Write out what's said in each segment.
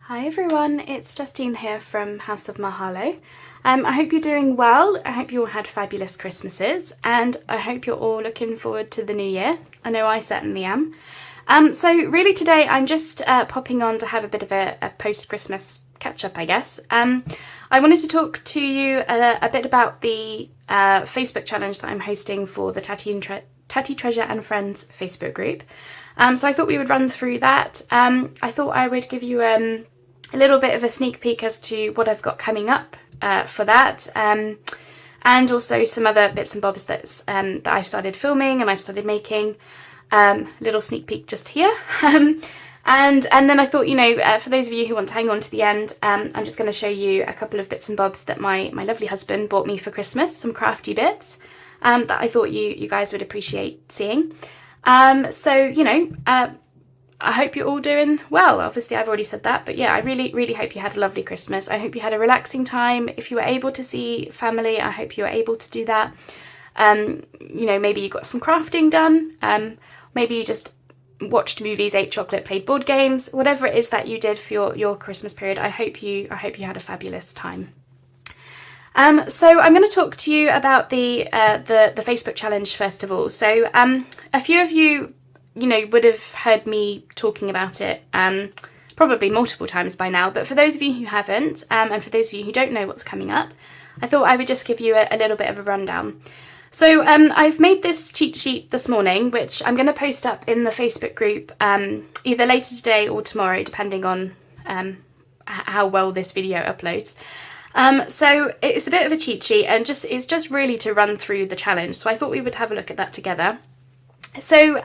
Hi everyone, it's Justine here from House of Mahalo. I hope you're doing well. I hope you all had fabulous Christmases, and I hope you're all looking forward to the new year. I know I certainly am. So really today I'm just popping on to have a bit of a post-Christmas catch-up, I guess. I wanted to talk to you a bit about the Facebook challenge that I'm hosting for the Tatty Treasure and Friends Facebook group. So I thought we would run through that. I thought I would give you a little bit of a sneak peek as to what I've got coming up for that, and also some other bits and bobs that I've started filming and I've started making. Little sneak peek just here. And then I thought, for those of you who want to hang on to the end, I'm just going to show you a couple of bits and bobs that my lovely husband bought me for Christmas, some crafty bits that I thought you guys would appreciate seeing. I hope you're all doing well. Obviously, I've already said that, but yeah, I really hope you had a lovely Christmas. I hope you had a relaxing time. If you were able to see family, I hope you were able to do that. Maybe you got some crafting done. Maybe you just watched movies, ate chocolate, played board games, whatever it is that you did for your Christmas period. I hope you had a fabulous time. So I'm going to talk to you about the Facebook challenge first of all. So a few of you would have heard me talking about it probably multiple times by now, but for those of you who haven't, and for those of you who don't know what's coming up, I thought I would just give you a little bit of a rundown. So I've made this cheat sheet this morning, which I'm going to post up in the Facebook group either later today or tomorrow, depending on how well this video uploads. So it's a bit of a cheat sheet, and it's just really to run through the challenge. So I thought we would have a look at that together. So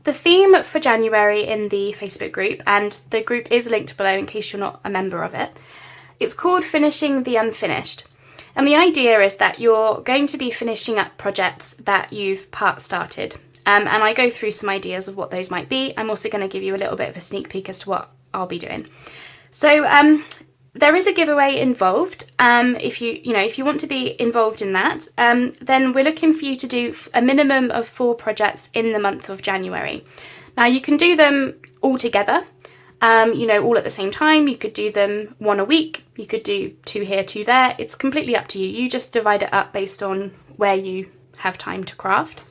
the theme for January in the Facebook group, and the group is linked below in case you're not a member of it, it's called Finishing the Unfinished. And the idea is that you're going to be finishing up projects that you've part-started. And I go through some ideas of what those might be. I'm also going to give you a little bit of a sneak peek as to what I'll be doing. So there is a giveaway involved. If you want to be involved in that, then we're looking for you to do a minimum of 4 projects in the month of January. Now you can do them all together, all at the same time. You could do them 1 a week. You could do 2 here, 2 there. It's completely up to you. You just divide it up based on where you have time to craft.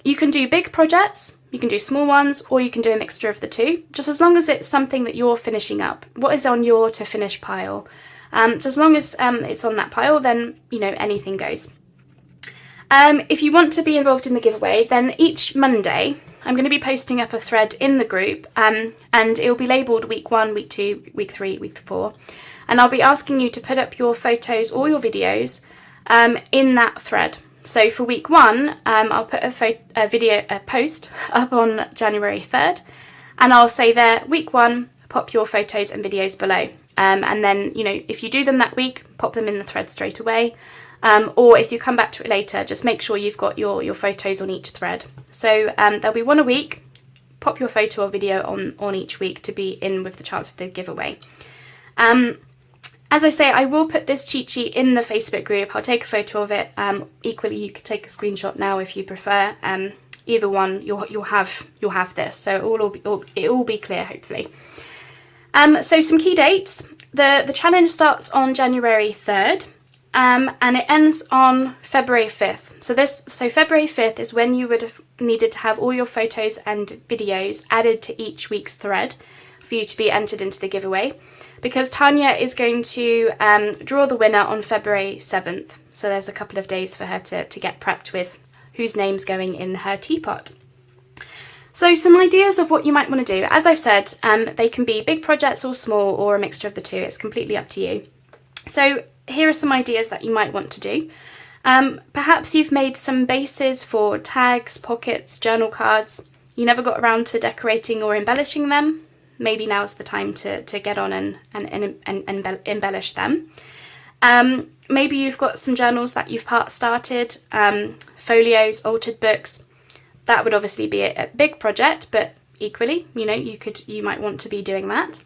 You can do big projects, you can do small ones, or you can do a mixture of the two, just as long as it's something that you're finishing up. What is on your to finish pile? Just as long as it's on that pile, then, anything goes. If you want to be involved in the giveaway, then each Monday, I'm going to be posting up a thread in the group, and it will be labelled week 1, week 2, week 3, week 4. And I'll be asking you to put up your photos or your videos in that thread. So for week 1, I'll put a post up on January 3rd, and I'll say there, week 1, pop your photos and videos below. And then, if you do them that week, pop them in the thread straight away. Or if you come back to it later, just make sure you've got your photos on each thread. So there'll be 1 a week. Pop your photo or video on each week to be in with the chance of the giveaway. As I say, I will put this cheat sheet in the Facebook group. I'll take a photo of it. Equally, you could take a screenshot now if you prefer. Either one, you'll have this. So it will be clear, hopefully. So some key dates. The challenge starts on January 3rd, and it ends on February 5th. So February 5th is when you would have needed to have all your photos and videos added to each week's thread for you to be entered into the giveaway, because Tanya is going to draw the winner on February 7th. So there's a couple of days for her to get prepped with whose name's going in her teapot. So some ideas of what you might want to do. As I've said, they can be big projects or small, or a mixture of the two. It's completely up to you. So here are some ideas that you might want to do. Perhaps you've made some bases for tags, pockets, journal cards. You never got around to decorating or embellishing them. Maybe now's the time to get on and embellish them. Maybe you've got some journals that you've started, folios, altered books. That would obviously be a big project, but equally, you might want to be doing that.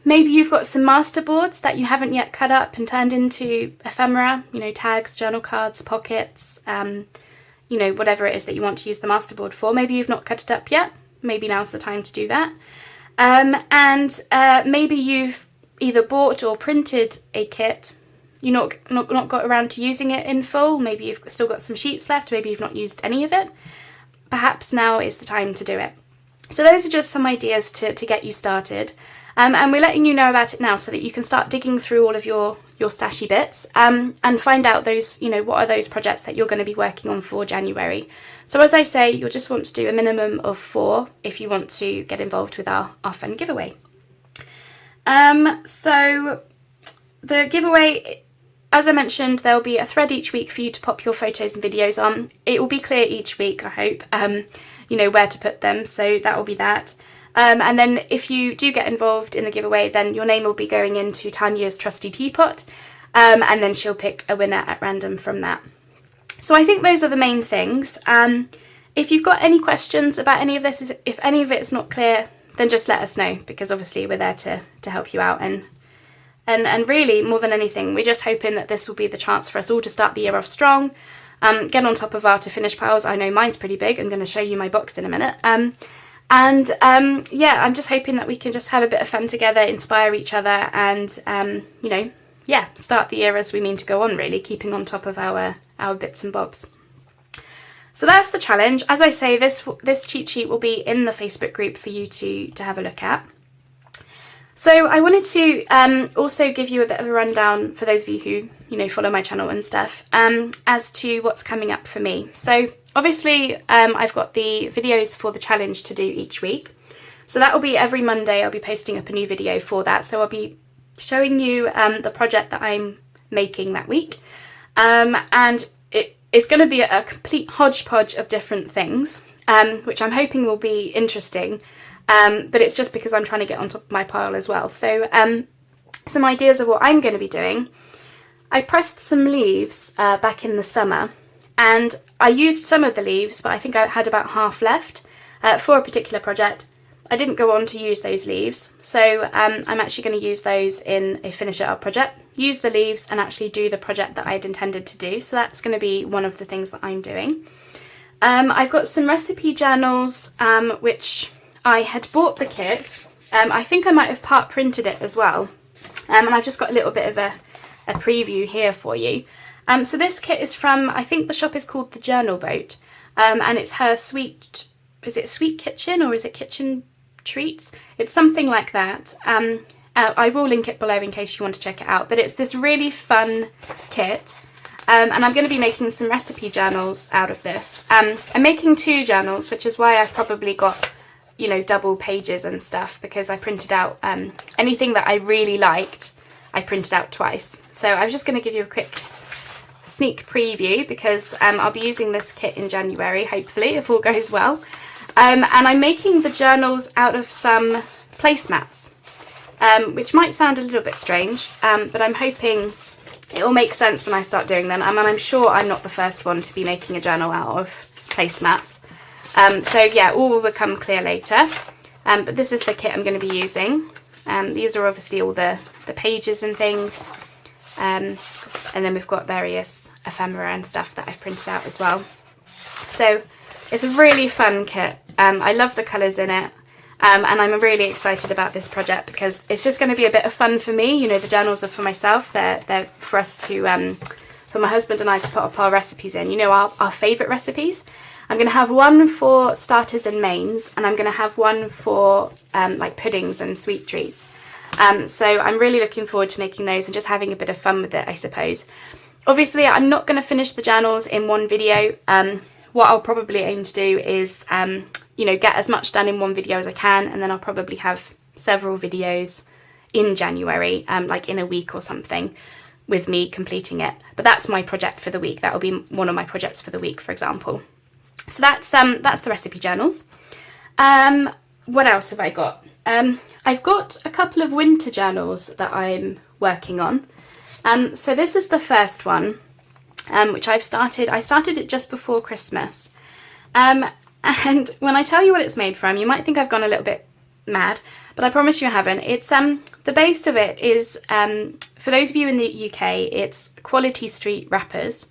Maybe you've got some masterboards that you haven't yet cut up and turned into ephemera, tags, journal cards, pockets, whatever it is that you want to use the masterboard for. Maybe you've not cut it up yet. Maybe now's the time to do that. And maybe you've either bought or printed a kit, you not got around to using it in full, maybe you've still got some sheets left, maybe you've not used any of it. Perhaps now is the time to do it. So those are just some ideas to get you started. And we're letting you know about it now so that you can start digging through all of your stashy bits and find out those, what are those projects that you're going to be working on for January. So as I say, you'll just want to do a minimum of 4 if you want to get involved with our fun giveaway. So the giveaway, as I mentioned, there'll be a thread each week for you to pop your photos and videos on. It will be clear each week, I hope, where to put them. So that will be that. And then if you do get involved in the giveaway, then your name will be going into Tanya's trusty teapot, and then she'll pick a winner at random from that. So I think those are the main things. If you've got any questions about any of this, if any of it's not clear, then just let us know, because obviously we're there to help you out. And really, more than anything, we're just hoping that this will be the chance for us all to start the year off strong, get on top of our to finish piles. I know mine's pretty big. I'm going to show you my box in a minute. I'm just hoping that we can just have a bit of fun together, inspire each other, and start the year as we mean to go on, really, keeping on top of our bits and bobs. So that's the challenge. As I say, this cheat sheet will be in the Facebook group for you to have a look at. So I wanted to also give you a bit of a rundown for those of you who follow my channel and stuff, as to what's coming up for me. So obviously I've got the videos for the challenge to do each week. So that will be every Monday. I'll be posting up a new video for that. So I'll be showing you the project that I'm making that week, and it's going to be a complete hodgepodge of different things, which I'm hoping will be interesting. But it's just because I'm trying to get on top of my pile as well. So some ideas of what I'm going to be doing. I pressed some leaves back in the summer, and I used some of the leaves, but I think I had about half left for a particular project. I didn't go on to use those leaves, so I'm actually going to use those in a finish it up project, use the leaves and actually do the project that I'd intended to do. So that's going to be one of the things that I'm doing. I've got some recipe journals, which I had bought the kit. I think I might have part printed it as well, and I've just got a little bit of a preview here for you. So this kit is from, I think the shop is called The Journal Boat, and it's her Sweet Kitchen, or is it Kitchen Treats? It's something like that. I will link it below in case you want to check it out, but it's this really fun kit, and I'm going to be making some recipe journals out of this. I'm making 2 journals, which is why I've probably got double pages and stuff, because I printed out anything that I really liked, I printed out twice. So I was just going to give you a quick sneak preview, because I'll be using this kit in January, hopefully, if all goes well. And I'm making the journals out of some placemats, which might sound a little bit strange, but I'm hoping it will make sense when I start doing them. And I'm sure I'm not the first one to be making a journal out of placemats. So yeah, all will become clear later. But this is the kit I'm going to be using. These are obviously all the pages and things. And then we've got various ephemera and stuff that I've printed out as well. So it's a really fun kit. I love the colours in it. And I'm really excited about this project because it's just going to be a bit of fun for me. The journals are for myself. They're for us to, for my husband and I to put up our recipes in. Our favourite recipes. I'm going to have one for starters and mains, and I'm going to have one for like puddings and sweet treats. So I'm really looking forward to making those and just having a bit of fun with it, I suppose. Obviously, I'm not going to finish the journals in one video. What I'll probably aim to do is, get as much done in one video as I can, and then I'll probably have several videos in January, like in a week or something, with me completing it. But that's my project for the week. That will be one of my projects for the week, for example. So that's the recipe journals. What else have I got? I've got a couple of winter journals that I'm working on. So this is the first one, which I started it just before Christmas. And when I tell you what it's made from, you might think I've gone a little bit mad, but I promise you I haven't. It's the base of it is, for those of you in the UK, it's Quality Street wrappers.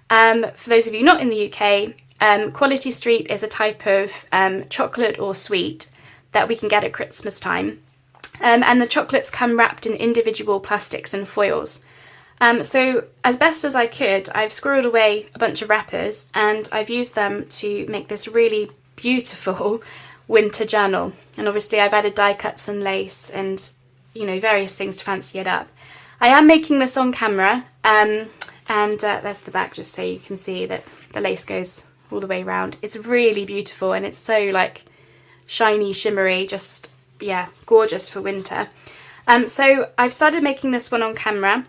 For those of you not in the UK, Quality Street is a type of chocolate or sweet that we can get at Christmas time. And the chocolates come wrapped in individual plastics and foils. So as best as I could, I've squirreled away a bunch of wrappers and I've used them to make this really beautiful winter journal. And obviously I've added die cuts and lace and, you know, various things to fancy it up. I am making this on camera, and there's the back, just so you can see that the lace goes all the way around. It's really beautiful and it's so like shiny, shimmery, just, yeah, gorgeous for winter. So I've started making this one on camera.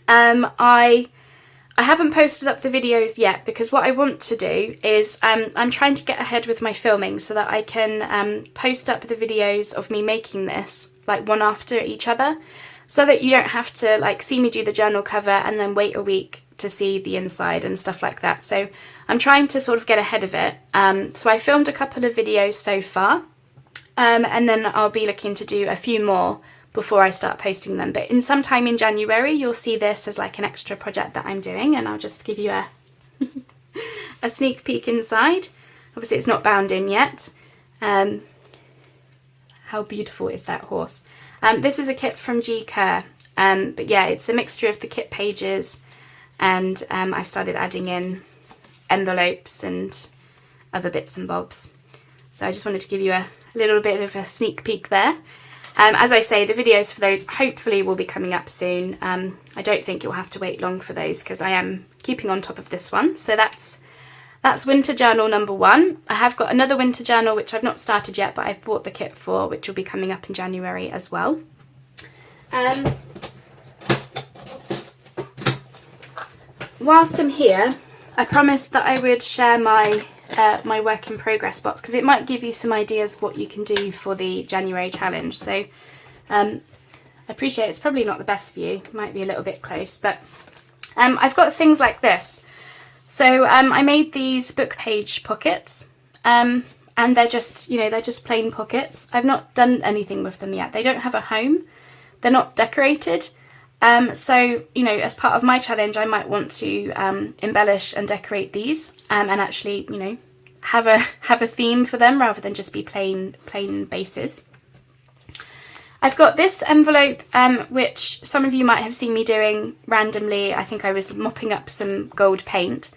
I haven't posted up the videos yet because what I want to do is I'm trying to get ahead with my filming so that I can post up the videos of me making this like one after each other, so that you don't have to like see me do the journal cover and then wait a week to see the inside and stuff like that. So I'm trying to sort of get ahead of it. So I filmed a couple of videos so far, and then I'll be looking to do a few more before I start posting them. But in sometime in January, you'll see this as like an extra project that I'm doing, and I'll just give you a sneak peek inside. Obviously it's not bound in yet. How beautiful is that horse? This is a kit from G. Kerr, but yeah, it's a mixture of the kit pages, and I've started adding in envelopes and other bits and bobs. So I just wanted to give you a little bit of a sneak peek there. As I say, the videos for those hopefully will be coming up soon. I don't think you'll have to wait long for those because I am keeping on top of this one. So that's winter journal number 1. I have got another winter journal which I've not started yet, but I've bought the kit for, which will be coming up in January as well. Whilst I'm here, I promised that I would share my my work in progress box because it might give you some ideas of what you can do for the January challenge. So I appreciate it's probably not the best view, it might be a little bit close, but I've got things like this. So I made these book page pockets, and they're just, you know, they're just plain pockets. I've not done anything with them yet. They don't have a home. They're not decorated. So, you know, as part of my challenge, I might want to embellish and decorate these, and actually, you know, have a theme for them rather than just be plain bases. I've got this envelope, which some of you might have seen me doing randomly. I think I was mopping up some gold paint.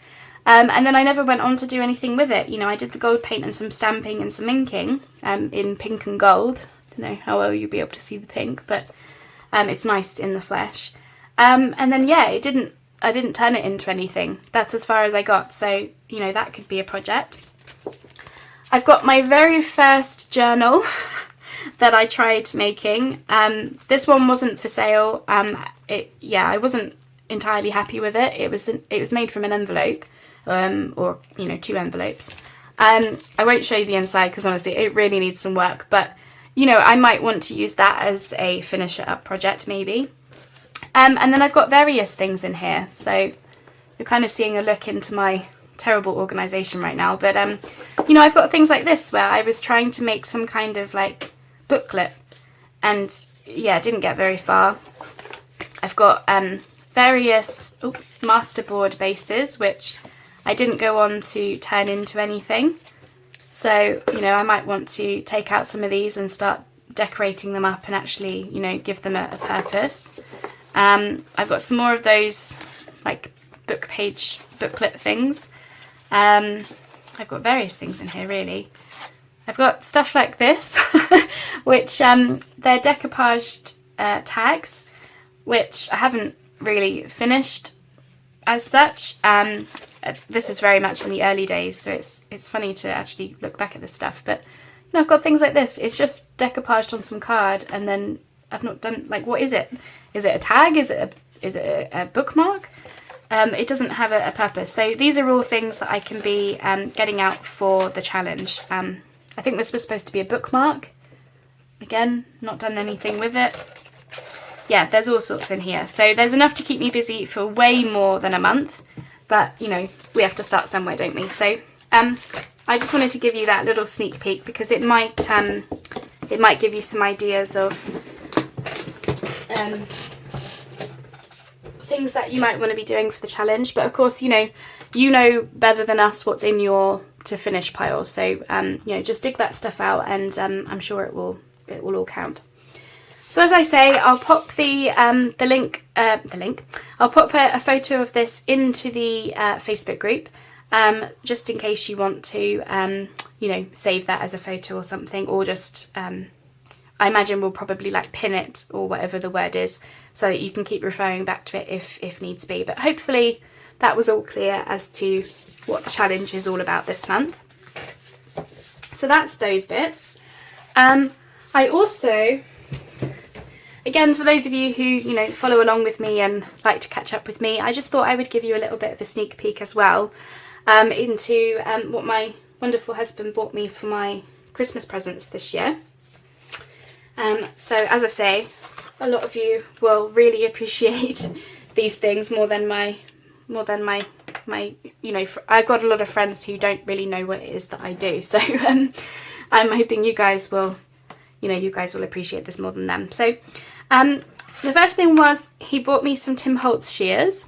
And then I never went on to do anything with it. You know, I did the gold paint and some stamping and some inking in pink and gold. I don't know how well you'll be able to see the pink, but it's nice in the flesh. And then, yeah, I didn't turn it into anything. That's as far as I got. So, you know, that could be a project. I've got my very first journal that I tried making. This one wasn't for sale. I wasn't entirely happy with it. It was made from an envelope, or, you know, 2 envelopes. I won't show you the inside because honestly it really needs some work, but you know, I might want to use that as a finish it up project maybe. And then I've got various things in here, so you're kind of seeing a look into my terrible organisation right now, but you know, I've got things like this where I was trying to make some kind of like booklet, and yeah, didn't get very far. I've got various masterboard bases which I didn't go on to turn into anything, so you know, I might want to take out some of these and start decorating them up and actually, you know, give them a purpose. I've got some more of those like book page booklet things. I've got various things in here really. I've got stuff like this which they're decoupaged tags, which I haven't really finished as such. This is very much in the early days, so it's funny to actually look back at this stuff, but you know, I've got things like this. It's just decoupaged on some card, and then I've not done, like, what is it? Is it a tag? Is it a bookmark? It doesn't have a purpose. So these are all things that I can be getting out for the challenge. I think this was supposed to be a bookmark. Again, not done anything with it. Yeah, there's all sorts in here. So there's enough to keep me busy for way more than a month. But, you know, we have to start somewhere, don't we? So I just wanted to give you that little sneak peek because it might give you some ideas of things that you might want to be doing for the challenge. But of course, you know better than us what's in your to finish pile. So you know, just dig that stuff out, and I'm sure it will all count. So as I say, I'll pop the link. I'll pop a photo of this into the Facebook group, just in case you want to, you know, save that as a photo or something, or just, I imagine we'll probably like pin it or whatever the word is, so that you can keep referring back to it if needs be. But hopefully that was all clear as to what the challenge is all about this month. So that's those bits. I also, again, for those of you who, you know, follow along with me and like to catch up with me, I just thought I would give you a little bit of a sneak peek as well into what my wonderful husband bought me for my Christmas presents this year. So as I say, a lot of you will really appreciate these things more than my, you know, I've got a lot of friends who don't really know what it is that I do. So I'm hoping you guys will, you know, you guys will appreciate this more than them. So the first thing was he bought me some Timholtz shears,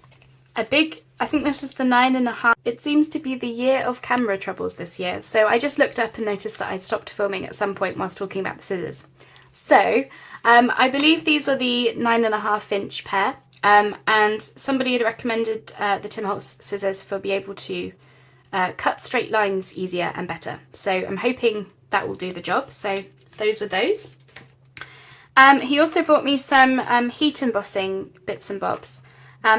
a big, I think this is the 9.5. It seems to be the year of camera troubles this year. So I just looked up and noticed that I'd stopped filming at some point whilst talking about the scissors. So I believe these are the 9.5 inch pair, and somebody had recommended the Timholtz scissors for be able to cut straight lines easier and better. So I'm hoping that will do the job. So those were those. He also bought me some heat embossing bits and bobs.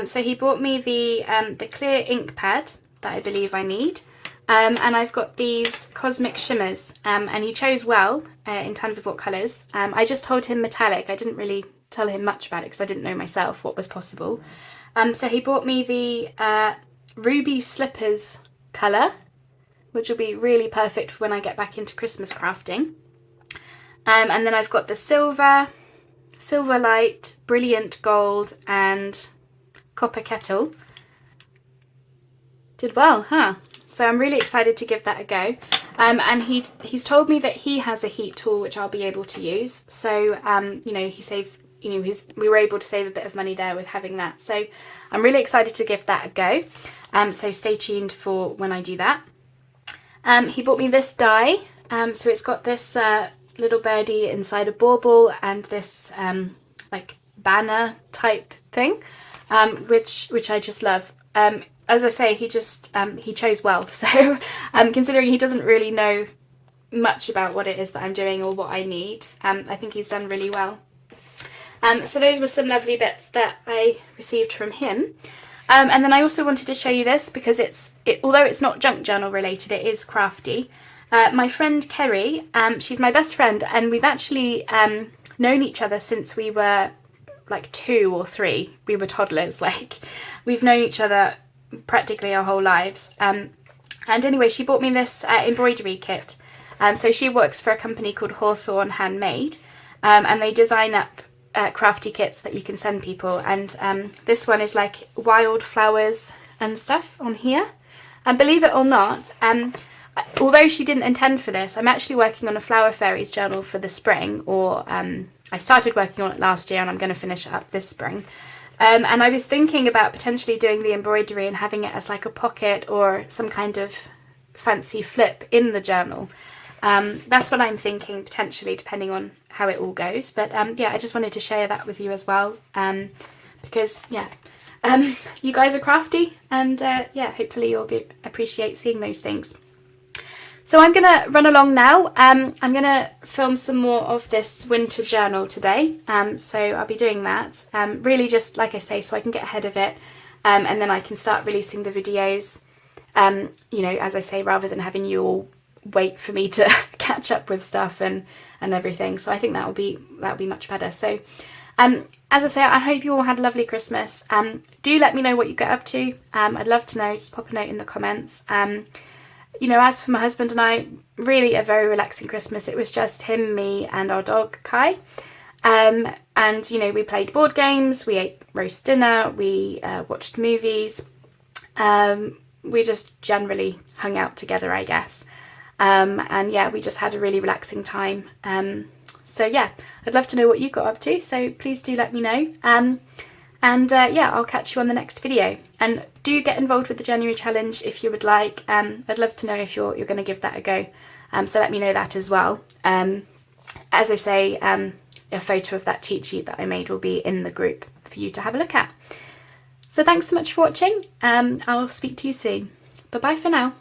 So he bought me the clear ink pad that I believe I need. And I've got these cosmic shimmers, and he chose well in terms of what colours. I just told him metallic. I didn't really tell him much about it because I didn't know myself what was possible. So he bought me the ruby slippers colour, which will be really perfect for when I get back into Christmas crafting. And then I've got the silver light, brilliant gold, and copper kettle. Did well, huh? So I'm really excited to give that a go. And he's told me that he has a heat tool which I'll be able to use. So you know, we were able to save a bit of money there with having that. So I'm really excited to give that a go. So stay tuned for when I do that. He bought me this die. So it's got this little birdie inside a bauble and this like banner type thing, which I just love. As I say, he just he chose well. So considering he doesn't really know much about what it is that I'm doing or what I need, I think he's done really well. So those were some lovely bits that I received from him. And then I also wanted to show you this because although it's not junk journal related, it is crafty. My friend Kerry, she's my best friend, and we've actually known each other since we were like 2 or 3. We were toddlers. Like, we've known each other practically our whole lives. And anyway, she bought me this embroidery kit. So she works for a company called Hawthorne Handmade, and they design up crafty kits that you can send people. And this one is like wildflowers and stuff on here. And believe it or not, although she didn't intend for this, I'm actually working on a Flower Fairies journal for the spring, or I started working on it last year and I'm going to finish it up this spring. And I was thinking about potentially doing the embroidery and having it as like a pocket or some kind of fancy flip in the journal. That's what I'm thinking, potentially, depending on how it all goes. But yeah, I just wanted to share that with you as well, because yeah, you guys are crafty, and yeah, hopefully you'll appreciate seeing those things. So I'm gonna run along now. I'm gonna film some more of this winter journal today. So I'll be doing that. Really just, like I say, so I can get ahead of it, and then I can start releasing the videos, you know, as I say, rather than having you all wait for me to catch up with stuff and everything. So I think that'll be much better. So as I say, I hope you all had a lovely Christmas. Do let me know what you get up to. I'd love to know. Just pop a note in the comments. You know, as for my husband and I, really a very relaxing Christmas. It was just him, me, and our dog Kai. And you know, we played board games, we ate roast dinner, we watched movies. We just generally hung out together, I guess. And yeah, we just had a really relaxing time. So yeah, I'd love to know what you got up to, so please do let me know. And yeah, I'll catch you on the next video. And do get involved with the January challenge if you would like. I'd love to know if you're going to give that a go. So let me know that as well. As I say, a photo of that cheat sheet that I made will be in the group for you to have a look at. So thanks so much for watching. I'll speak to you soon. Bye bye for now.